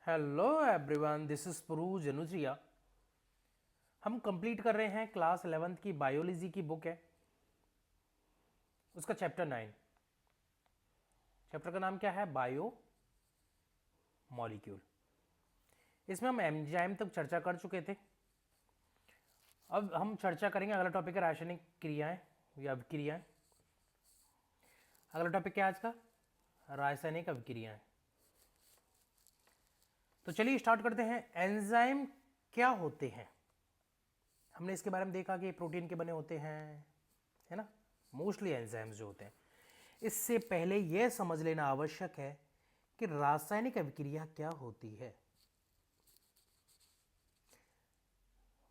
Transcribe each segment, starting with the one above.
Hello everyone, this is पुरू जनुजिया। हम complete कर रहे हैं क्लास 11th की बायोलॉजी की बुक है, उसका चैप्टर 9। चैप्टर का नाम क्या है? Bio molecule. इसमें हम एंजाइम तक चर्चा कर चुके थे। अब हम चर्चा करेंगे, अगला टॉपिक है रासायनिक क्रियाएं या अभिक्रियाएं। अगला टॉपिक क्या है आज का? रासायनिक अभिक्रियाएं। तो चलिए स्टार्ट करते हैं। एंजाइम क्या होते हैं? हमने इसके बारे में देखा कि प्रोटीन के बने होते हैं, है ना, मोस्टली एंजाइम्स जो होते हैं। इससे पहले यह समझ लेना आवश्यक है कि रासायनिक अभिक्रिया क्या होती है।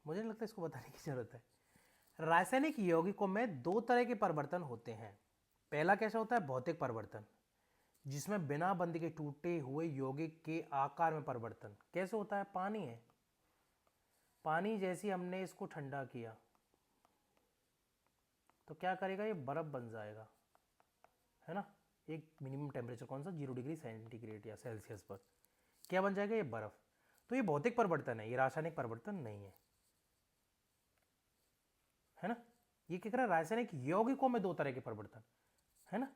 मुझे नहीं लगता इसको बताने की जरूरत है। रासायनिक यौगिकों में दो तरह के परिवर्तन होते हैं। पहला कैसा होता है? भौतिक परिवर्तन, जिसमें बिना बंध के टूटे हुए यौगिक के आकार में परिवर्तन। कैसे होता है? पानी है, पानी जैसे हमने इसको ठंडा किया तो क्या करेगा? ये बर्फ बन जाएगा, है ना। एक मिनिमम टेम्परेचर कौन सा? 0 डिग्री सेंटीग्रेड या सेल्सियस पर क्या बन जाएगा? ये बर्फ। तो ये भौतिक परिवर्तन है, ये रासायनिक परिवर्तन नहीं है ना। ये क्या कर रहा है? रासायनिक यौगिकों में दो तरह के परिवर्तन, है ना।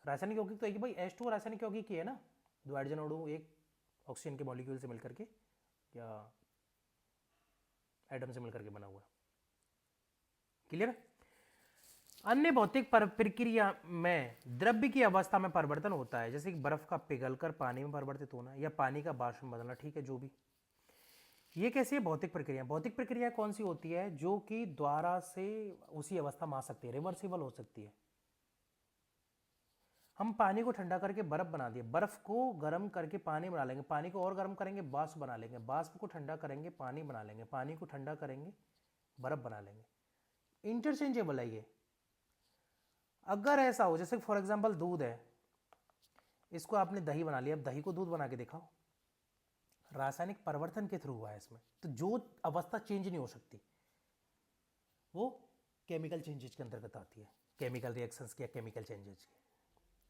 रासायनिक यौगिक तो एक ही भाई, H2 रासायनिक यौगिक ही है ना। दो हाइड्रोजन अणु एक ऑक्सीजन के मॉलिक्यूल से मिलकर के या एटम से मिलकर के बना हुआ। क्लियर है? अन्य भौतिक प्रक्रिया में द्रव्य की अवस्था में परिवर्तन होता है, जैसे कि बर्फ का पिघलकर पानी में परिवर्तित होना या पानी का वाष्प में बदलना। ठीक है, जो भी। ये कैसी है? भौतिक प्रक्रिया। भौतिक प्रक्रिया कौन सी होती है? जो कि द्वारा से उसी अवस्था में आ सकती है, रिवर्सिबल हो सकती है। हम पानी को ठंडा करके बर्फ बना दिए, बर्फ को गर्म करके पानी बना लेंगे, पानी को और गर्म करेंगे, वाष्प बना लेंगे, वाष्प को ठंडा करेंगे, पानी बना लेंगे, पानी को ठंडा करेंगे, बर्फ बना लेंगे। इंटरचेंजेबल है ये। अगर ऐसा हो, जैसे फॉर एग्जाम्पल दूध है, इसको आपने दही बना लिया, अब दही को दूध बना के दिखाओ, रासायनिक परिवर्तन के थ्रू हुआ है इसमें, तो जो अवस्था चेंज नहीं हो सकती वो केमिकल चेंजेज के अंतर्गत आती है। केमिकल रिएक्शंस के या केमिकल चेंजेज के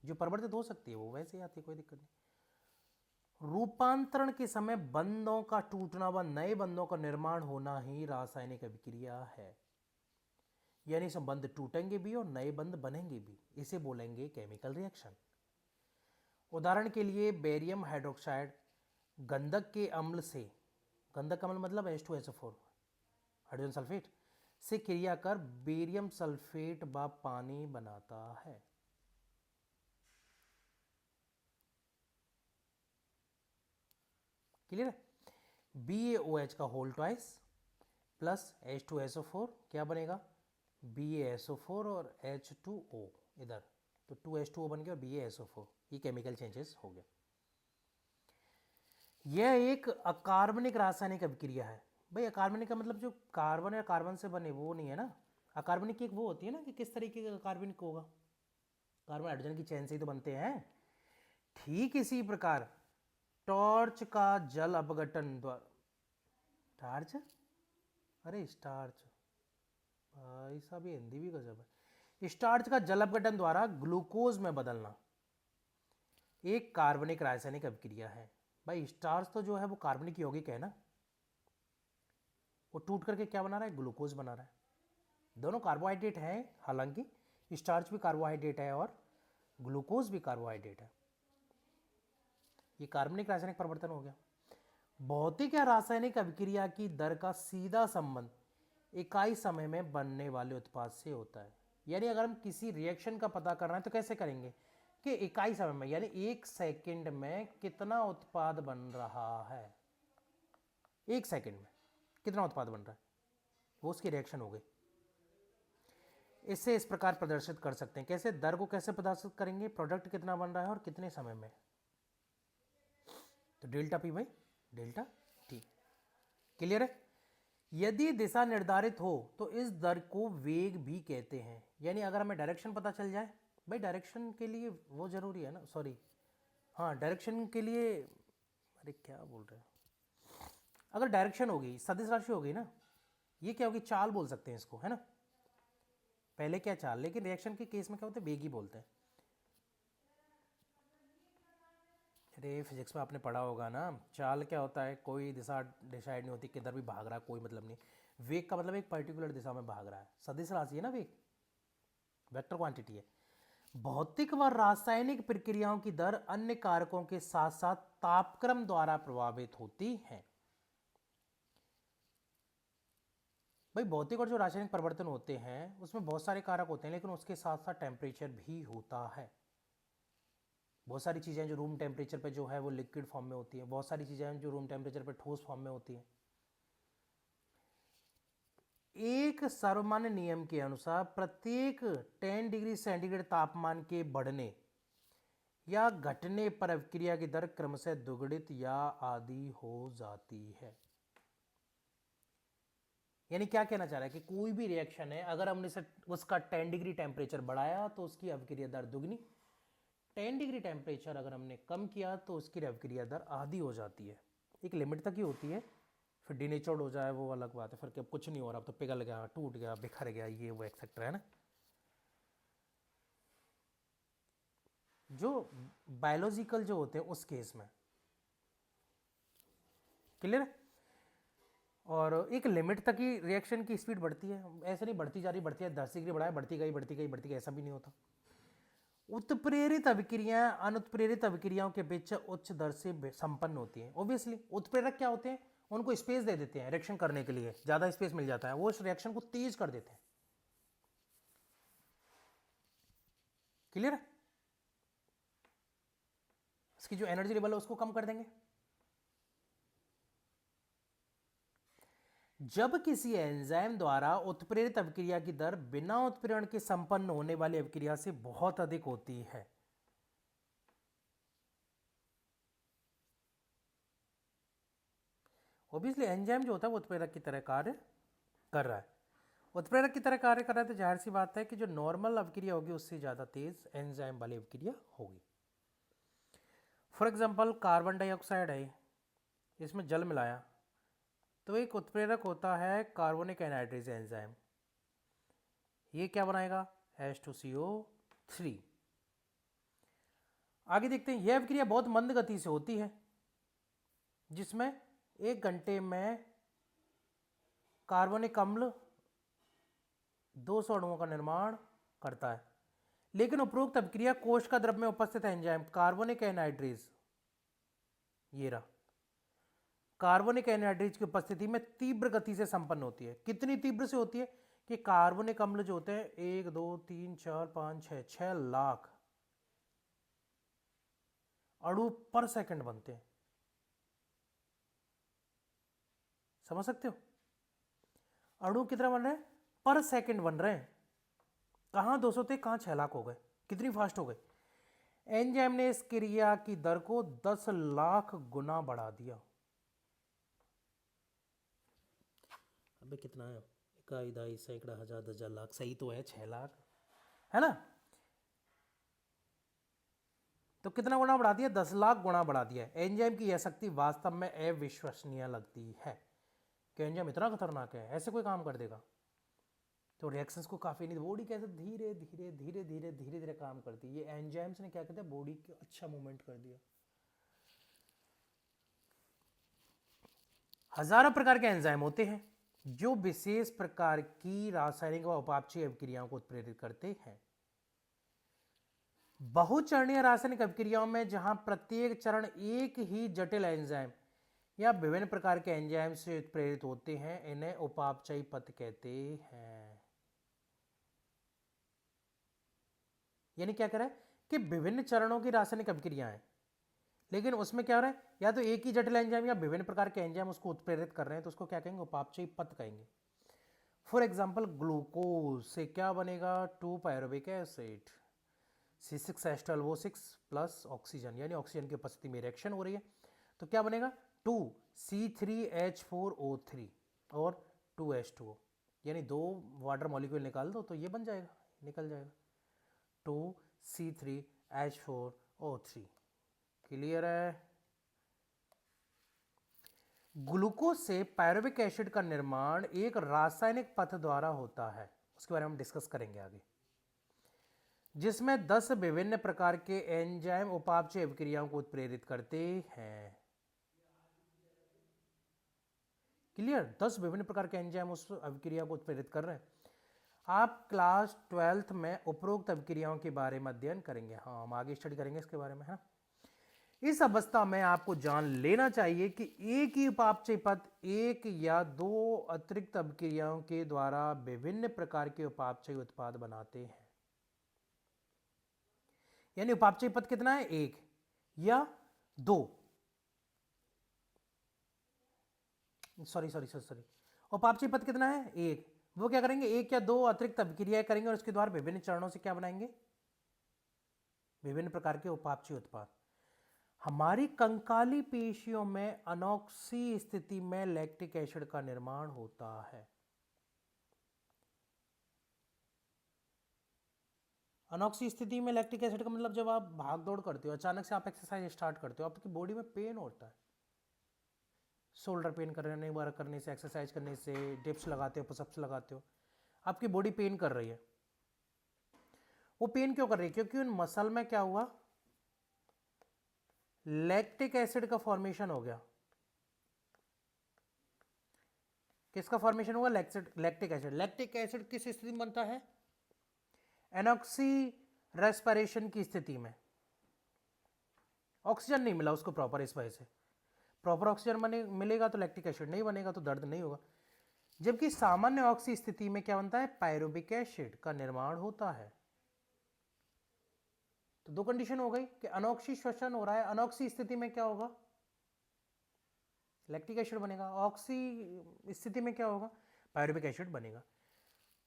जो परिवर्तित हो सकती है वो वैसे ही आती है, कोई दिक्कत नहीं। रूपांतरण के समय बंधों का टूटना व नए बंधों का निर्माण होना ही रासायनिक अभिक्रिया है। यानी संबंध टूटेंगे भी और नए बंध बनेंगे भी, इसे बोलेंगे केमिकल रिएक्शन। उदाहरण के लिए बेरियम हाइड्रोक्साइड गंधक के अम्ल से, गंधक अम्ल मतलब H2SO4 हाइड्रोजन सल्फेट से क्रिया कर बेरियम सल्फेट व पानी बनाता है। क्लियर है? BaOH का होल ट्वाइस प्लस H2SO4 क्या बनेगा? BaSO4 और H2O इधर, तो 2H2O बन गया और BaSO4। ये केमिकल चेंजेस हो गया। यह एक अकार्बनिक रासायनिक अभिक्रिया है। भाई अकार्बनिक का मतलब जो कार्बन या कार्बन से बने वो नहीं है ना। अकार्बनिक की एक वो होती है ना कि किस तरीके का कार्बनिक होगा, कार्बन हाइड्रोजन की चेन से ही तो बनते हैं। ठीक इसी प्रकार टॉर्च का जल अपघटन द्वारा, टार्च, अरे स्टार्च, भाई साहब ये हिंदी भी गजब है। स्टार्च का जल अपघटन द्वारा ग्लूकोज में बदलना एक कार्बनिक रासायनिक अभिक्रिया है। भाई स्टार्च तो जो है वो कार्बनिक यौगिक है ना, वो टूट करके क्या बना रहा है? ग्लूकोज बना रहा है। दोनों कार्बोहाइड्रेट हैं, हालांकि स्टार्च भी कार्बोहाइड्रेट है और ग्लूकोज भी कार्बोहाइड्रेट है। ये कार्बनिक रासायनिक परिवर्तन हो गया। भौतिक या रासायनिक अभिक्रिया की दर का सीधा संबंध इकाई समय में बनने वाले उत्पाद से होता है। यानी अगर हम किसी रिएक्शन का पता करना है तो कैसे करेंगे कि इकाई समय में, यानी 1 सेकंड में कितना उत्पाद बन रहा है, 1 सेकंड में कितना उत्पाद बन रहा है, वो उसकी रिएक्शन हो गई। इससे इस प्रकार प्रदर्शित कर सकते हैं। कैसे? दर को कैसे प्रदर्शित करेंगे? प्रोडक्ट कितना बन रहा है और कितने समय में। तो डेल्टा पी भाई डेल्टा टी। क्लियर है? यदि दिशा निर्धारित हो तो इस दर को वेग भी कहते हैं। यानी अगर हमें डायरेक्शन पता चल जाए, भाई डायरेक्शन के लिए वो जरूरी है ना, सॉरी, हाँ डायरेक्शन के लिए, अरे क्या बोल रहे हैं, अगर डायरेक्शन होगी, सदिश राशि होगी ना, ये क्या होगी? चाल बोल सकते हैं इसको, है ना। पहले क्या चाल, लेकिन रिएक्शन के केस में क्या होता है? वेग ही बोलते हैं। अरे फिजिक्स में आपने पढ़ा होगा ना, चाल क्या होता है, कोई दिशा डिसाइड नहीं होती, किधर भी भाग रहा है, कोई मतलब नहीं। वेग का मतलब एक पर्टिकुलर दिशा में भाग रहा है, सदिश राशि है ना वेग, वेक्टर क्वांटिटी है। भौतिक व रासायनिक प्रक्रियाओं की दर अन्य कारकों के साथ साथ तापक्रम द्वारा प्रभावित होती है। भाई भौतिक और जो रासायनिक परिवर्तन होते हैं उसमें बहुत सारे कारक होते हैं, लेकिन उसके साथ साथ टेम्परेचर भी होता है। बहुत सारी चीज़ें जो रूम टेम्परेचर पे जो है वो लिक्विड फॉर्म में होती है, बहुत सारी चीज़ें जो रूम टेम्परेचर पे ठोस फॉर्म में होती हैं। एक सर्वमान्य नियम के अनुसार प्रत्येक 10 डिग्री सेंटीग्रेड तापमान के बढ़ने या घटने पर अभिक्रिया की दर क्रमशः दुगुणित या आधी हो जाती है। यानी क्या कहना चाह रहा है कि कोई भी रिएक्शन है, अगर हमने उसका 10 डिग्री टेम्परेचर बढ़ाया तो उसकी अभिक्रिया दर दुगनी, 10 डिग्री टेम्परेचर अगर हमने कम किया तो उसकी अभिक्रिया दर आधी हो जाती है। एक लिमिट तक ही होती है, फिर डिनेचर्ड हो जाए वो अलग बात है, फिर अब कुछ नहीं हो रहा, अब तो पिघल गया, टूट गया, बिखर गया, ये वो एक्सेट्रा, है ना। जो बायोलॉजिकल जो होते हैं उस केस में, क्लियर है। और एक लिमिट तक ही रिएक्शन की स्पीड बढ़ती है, ऐसे नहीं बढ़ती जा रही, बढ़ती है 10 डिग्री बढ़ाया, बढ़ती गई बढ़ती गई बढ़ती गई, ऐसा भी नहीं होता। उत्प्रेरित अभिक्रियाएं अनुत्प्रेरित अभिक्रियाओं के बीच उच्च दर से संपन्न होती हैं। ऑब्वियसली उत्प्रेरक क्या होते हैं, उनको स्पेस दे देते हैं रिएक्शन करने के लिए, ज्यादा स्पेस मिल जाता है, वो इस रिएक्शन को तेज कर देते हैं। क्लियर है। इसकी जो एनर्जी लेवल है उसको कम कर देंगे। जब किसी एंजाइम द्वारा उत्प्रेरित अभिक्रिया की दर बिना उत्प्रेरण के संपन्न होने वाली अभिक्रिया से बहुत अधिक होती है, ऑब्वियसली एंजाइम जो होता है वो उत्प्रेरक की तरह कार्य कर रहा है। उत्प्रेरक की तरह कार्य कर रहा है तो जाहिर सी बात है कि जो नॉर्मल अभिक्रिया होगी उससे ज़्यादा तेज एंजाइम वाली अभिक्रिया होगी। फॉर एग्जांपल कार्बन डाइऑक्साइड है, इसमें जल मिलाया तो एक उत्प्रेरक होता है कार्बोनिक एनहाइड्रेज एंजाइम, ये क्या बनाएगा H2CO3। आगे देखते हैं, यह अभिक्रिया बहुत मंद गति से होती है, जिसमें 1 घंटे में कार्बनिक अम्ल 200 अणुओं का निर्माण करता है। लेकिन उपरोक्त अभिक्रिया कोशिका द्रव्य में उपस्थित एंजाइम कार्बोनिक एनहाइड्रेज, ये रहा, कार्बोनिक एनहाइड्रेज की उपस्थिति में तीव्र गति से संपन्न होती है। कितनी तीव्र से होती है कि कार्बोनिक अम्ल जो होते हैं 1 2 3 4 5 6 लाख अणु पर सेकंड बनते हैं। समझ सकते हो, अणु कितना बन रहे हैं, पर सेकंड बन रहे हैं। कहां 200 थे, कहां 6 लाख हो गए, कितनी फास्ट हो गए। एंजाइम ने इस क्रिया की दर को 10 लाख गुना बढ़ा दिया। अबे कितना है, इकाई दहाई सैकड़ा हजार 10,000 लाख, सही तो है 6 लाख, है ना। तो कितना गुना बढ़ा दिया, 10 लाख गुना बढ़ा दिया। एंजाइम की यह शक्ति वास्तव में अविश्वसनीय लगती है कि एंजाइम इतना खतरनाक है, ऐसे कोई काम कर देगा। तो रिएक्शंस को काफ़ी नहीं, बॉडी कैसे धीरे धीरे धीरे धीरे धीरे धीरे काम करती है। ये एंजाइम्स ने क्या कहते हैं, बॉडी को अच्छा मूवमेंट कर दिया। हजारों प्रकार के एंजाइम होते हैं जो विशेष प्रकार की रासायनिक व उपापचयी अभिक्रियाओं को उत्प्रेरित करते हैं। बहुचरणीय रासायनिक अभिक्रियाओं में जहां प्रत्येक चरण एक ही जटिल एंजाइम या विभिन्न प्रकार के एंजाइम से उत्प्रेरित होते हैं, इन्हें उपापचयी पथ कहते हैं। यानी क्या कह रहा है कि विभिन्न चरणों की रासायनिक अभिक्रियाएं, लेकिन उसमें क्या हो रहा है, या तो एक ही जटिल एंजाइम या विभिन्न प्रकार के एंजाइम उसको उत्प्रेरित कर रहे हैं, तो उसको क्या कहेंगे, उपापचयी पथ कहेंगे। फॉर एग्जांपल ग्लूकोज से क्या बनेगा, 2 pyruvic acid, C6H12O6 plus oxygen, यानी ऑक्सीजन की उपस्थिति में रिएक्शन हो रही है, तो क्या बनेगा 2C3H4O3 और 2H2O, यानी 2 वाटर मॉलिक्यूल निकाल दो तो ये बन जाएगा, निकल जाएगा 2C3H4O3। क्लियर है। ग्लूकोज से पायरुविक एसिड का निर्माण एक रासायनिक पथ द्वारा होता है, उसके बारे में हम डिस्कस करेंगे आगे। जिसमें 10 विभिन्न प्रकार के एंजाइम उपापचय अभिक्रियाओं को उत्प्रेरित करते हैं। क्लियर? 10 विभिन्न प्रकार के एंजाइम उस अभिक्रिया को उत्प्रेरित कर रहे हैं। आप क्लास 12th में उपरोक्त अभिक्रियाओं के बारे में अध्ययन करेंगे। हाँ, हम आगे स्टडी करेंगे इसके बारे में, है ना। इस अवस्था में आपको जान लेना चाहिए कि एक ही उपापचय पथ एक या दो अतिरिक्त अभिक्रियाओं के द्वारा विभिन्न प्रकार के उपापचय उत्पाद बनाते हैं। यानी उपापचय पथ कितना है? एक या दो। सॉरी, उपापचय पथ कितना है? एक। वो क्या करेंगे? एक या दो अतिरिक्त अभिक्रियाएं करेंगे और उसके द्वारा विभिन्न चरणों से क्या बनाएंगे? विभिन्न प्रकार के उपापचय उत्पाद। हमारी कंकाली पेशियों में अनॉक्सी स्थिति में लैक्टिक एसिड का निर्माण होता है। अनॉक्सी स्थिति में लैक्टिक एसिड का मतलब जब आप भाग दौड़ करते हो, अचानक से आप एक्सरसाइज स्टार्ट करते हो, आपकी बॉडी में पेन होता है। शोल्डर पेन करने, वर्क करने से, एक्सरसाइज करने से, डिप्स लगाते हो, पुशअप्स लगाते हो, आपकी बॉडी पेन कर रही है। वो पेन क्यों कर रही है? क्योंकि उन मसल में क्या हुआ? लैक्टिक एसिड का फॉर्मेशन हो गया। किसका फॉर्मेशन हुआ? Lactic acid. लैक्टिक एसिड किस स्थिति में बनता है? एनॉक्सी रेस्पिरेशन की स्थिति में। ऑक्सीजन नहीं मिला उसको प्रॉपर, इस वजह से। प्रॉपर ऑक्सीजन मिलेगा तो लैक्टिक एसिड नहीं बनेगा, तो दर्द नहीं होगा। जबकि सामान्य ऑक्सी स्थिति में क्या बनता है? पायरुविक एसिड का निर्माण होता है। तो दो कंडीशन हो गई कि अनॉक्सी श्वसन हो रहा है, अनॉक्सी स्थिति में क्या होगा? लैक्टिक एसिड बनेगा। ऑक्सी स्थिति में क्या होगा? पायरुविक एसिड बनेगा।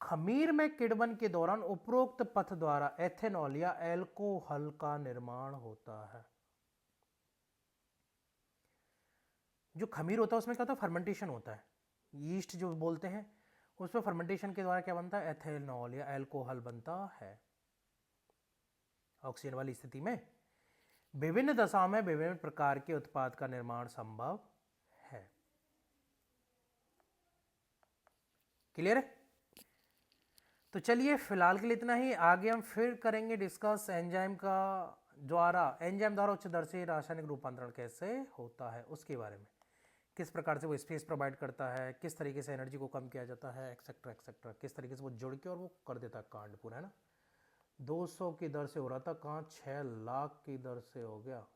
खमीर में किण्वन के दौरान उपरोक्त पथ द्वारा एथेनॉल या एल्कोहल का निर्माण होता है। जो खमीर होता है उसमें क्या होता है? फर्मेंटेशन होता है। यीस्ट जो बोलते हैं, उसमें फर्मेंटेशन के द्वारा क्या बनता है? एथेनॉल या एल्कोहल बनता है। ऑक्सीजन वाली स्थिति में विभिन्न दशाओं में विभिन्न प्रकार के उत्पाद का निर्माण संभव है। क्लियर है? तो चलिए फिलहाल के लिए इतना ही। आगे हम फिर करेंगे डिस्कस एंजाइम द्वारा उच्च दर से रासायनिक रूपांतरण कैसे होता है, उसके बारे में। किस प्रकार से वो स्पेस प्रोवाइड करता है, किस तरीके से एनर्जी को कम किया जाता है, एक्सेट्रा एक्सेट्रा, किस तरीके से वो जुड़ के और वो कर देता है कांड पूरा, है ना। 200 की दर से हो रहा था, कहाँ 6 लाख की दर से हो गया।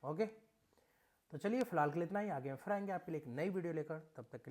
ओके, तो चलिए फिलहाल के लिए इतना ही। आगे हम फिर आएंगे आपके लिए एक नई वीडियो लेकर, तब तक